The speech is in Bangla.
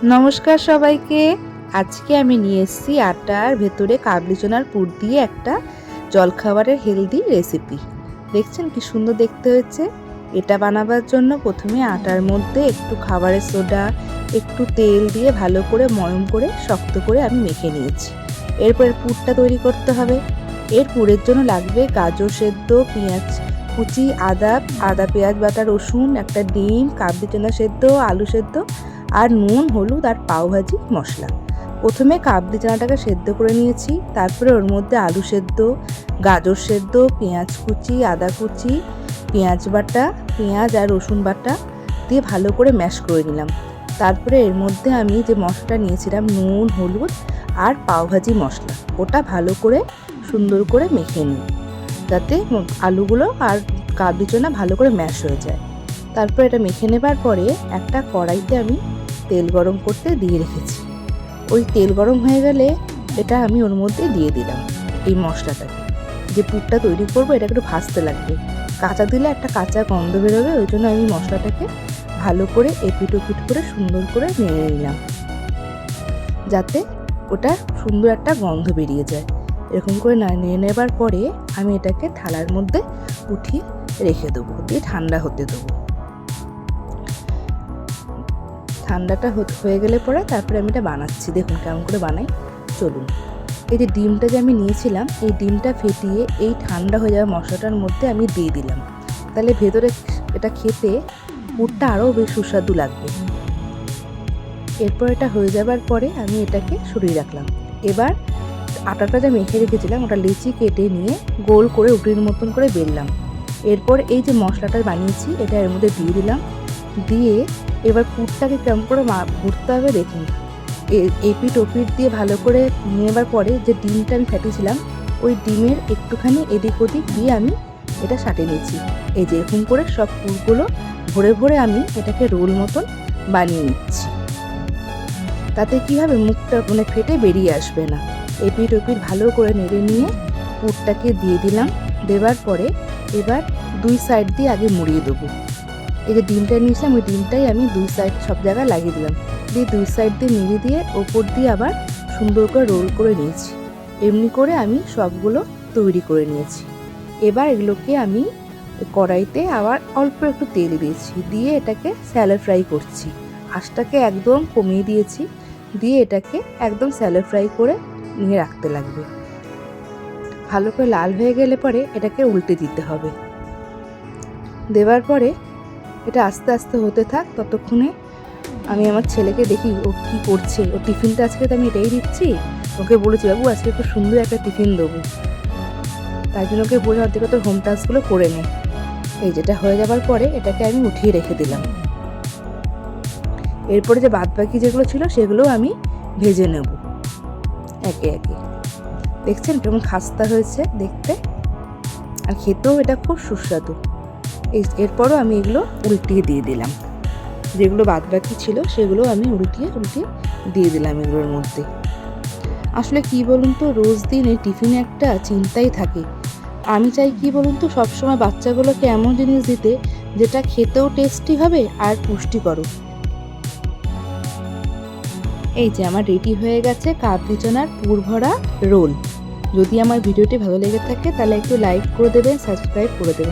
নমস্কার সবাইকে। আজকে আমি নিয়ে এসেছি আটার ভেতরে কাবলি চনার পুর দিয়ে একটা জলখাবারের হেলদি রেসিপি। দেখছেন কি সুন্দর দেখতে হয়েছে। এটা বানাবার জন্য প্রথমে আটার মধ্যে একটু খাবারের সোডা, একটু তেল দিয়ে ভালো করে ময়ম করে শক্ত করে আমি মেখে নিয়েছি। এরপর পুরটা তৈরি করতে হবে। এর পুরের জন্য লাগবে গাজর সেদ্ধ, পেঁয়াজ কুচি, আদা পেঁয়াজ বাটা, রসুন, একটা ডিম, কাবলি চনা সেদ্ধ, আলু সেদ্ধ আর নুন, হলুদ আর পাওভাজি মশলা। প্রথমে কাবলি চানাটাকে সেদ্ধ করে নিয়েছি, তারপরে ওর মধ্যে আলু সেদ্ধ, গাজর সেদ্ধ, পেঁয়াজ কুচি, আদা কুচি, পেঁয়াজ বাটা, পেঁয়াজ আর রসুন বাটা দিয়ে ভালো করে ম্যাশ করে নিলাম। তারপরে এর মধ্যে আমি যে মশলাটা নিয়েছিলাম নুন, হলুদ আর পাওভাজি মশলা, ওটা ভালো করে সুন্দর করে মেখে নিই যাতে আলুগুলো আর কাবলি চনা ভালো করে ম্যাশ হয়ে যায়। তারপর এটা মেখে নেবার পরে একটা কড়াইতে আমি তেল গরম করতে দিয়ে রেখেছি। ওই তেল গরম হয়ে গেলে এটা আমি ওর মধ্যে দিয়ে দিলাম এই মশলাটাকে। যে পুরটা তৈরি করবো এটাকে একটু ভাজতে লাগবে, কাঁচা দিলে একটা কাঁচা গন্ধ বেরোবে। ওই জন্য আমি মশলাটাকে ভালো করে এপিট ওপিট করে সুন্দর করে নেড়ে নিলাম যাতে ওটা সুন্দর একটা গন্ধ বেরিয়ে যায়। এরকম করে নেড়ে নেবার পরে আমি এটাকে থালার মধ্যে উঠিয়ে রেখে দেবো, দিয়ে ঠান্ডা হতে দেবো। ঠান্ডাটা হয়ে গেলে পরে তারপরে আমি এটা বানাচ্ছি। দেখুন কেমন করে বানাই, চলুন। এই যে ডিমটা যে আমি নিয়েছিলাম, এই ডিমটা ফেটিয়ে এই ঠান্ডা হয়ে যাওয়া মশলাটার মধ্যে আমি দিয়ে দিলাম। তাহলে ভেতরে এটা খেতে পুরটা আরও বেশ সুস্বাদু লাগবে। এরপর এটা হয়ে যাবার পরে আমি এটাকে সরিয়ে রাখলাম। এবার আটাটা যা মেখে রেখেছিলাম ওটা লেচি কেটে নিয়ে গোল করে রুটির মতন করে বেললাম। এরপর এই যে মশলাটা বানিয়েছি এটা এর মধ্যে দিয়ে দিলাম। দিয়ে এবার পুরটাকে কেমন করে ভরতে হবে দেখুন। এপিট ওপিট দিয়ে ভালো করে নেবার পরে যে ডিমটা আমি ফেটেছিলাম ওই ডিমের একটুখানি এদিক ওদিক দিয়ে আমি এটা সাটে নিয়েছি। এই যে এরকম করে সব পুরগুলো ভরে ভরে আমি এটাকে রোল মতন বানিয়ে নিচ্ছি। তাতে কী হবে, মুখটা মানে ফেটে বেরিয়ে আসবে না। এপিট ওপিট ভালো করে নেড়ে নিয়ে পুরটাকে দিয়ে দিলাম। দেবার পরে এবার দুই সাইড দিয়ে আগে মুড়িয়ে দেবো। এই যে ডিমটা নিয়েছিলাম ওই ডিমটাই আমি দুই সাইড সব জায়গায় লাগিয়ে দিলাম, দিয়ে দুই সাইড দিয়ে নেড়ে দিয়ে ওপর দিয়ে আবার সুন্দর করে রোল করে নিয়েছি। এমনি করে আমি সবগুলো তৈরি করে নিয়েছি। এবার এগুলোকে আমি কড়াইতে আবার অল্প একটু তেল দিয়েছি, দিয়ে এটাকে স্যালো ফ্রাই করছি। আঁচটাকে একদম কমিয়ে দিয়েছি, দিয়ে এটাকে একদম স্যালো ফ্রাই করে নিয়ে রাখতে লাগবে। ভালো করে লাল হয়ে গেলে পরে এটাকে উল্টে দিতে হবে। দেওয়ার পরে এটা আস্তে আস্তে হতে থাক। ততক্ষণে আমি আমার ছেলেকে দেখি ও কী করছে। ও টিফিনটা আজকে তো আমি এটাই দিচ্ছি। ওকে বলেছি বাবু আজকে খুব সুন্দর একটা টিফিন দেবো, তাই জন্য ওকে বলে অর্ধেক তোর হোম টাস্কগুলো করে নে। এই যেটা হয়ে যাবার পরে এটাকে আমি উঠিয়ে রেখে দিলাম। এরপরে যে বাদ বাকি যেগুলো ছিল সেগুলো আমি ভেজে নেব একে একে। দেখছেন কেমন খাস্তা হয়েছে দেখতে, আর খেতেও এটা খুব সুস্বাদু। এরপরও আমি এগুলো উল্টিয়ে দিয়ে দিলাম। যেগুলো বাদ বাকি ছিল সেগুলো আমি উল্টিয়ে দিয়ে দিলাম এগুলোর মধ্যে। আসলে কি বলুন তো, রোজ দিন এই টিফিনে একটা চিন্তাই থাকে। আমি চাই কি বলুন তো, সবসময় বাচ্চাগুলোকে এমন জিনিস দিতে যেটা খেতেও টেস্টি হবে আর পুষ্টিকর। এই যে আমার রেডি হয়ে গেছে কাবলি চনার পুর ভরা রোল। যদি আমার ভিডিওটি ভালো লেগে থাকে তাহলে একটু লাইক করে দেবেন, সাবস্ক্রাইব করে দেবেন।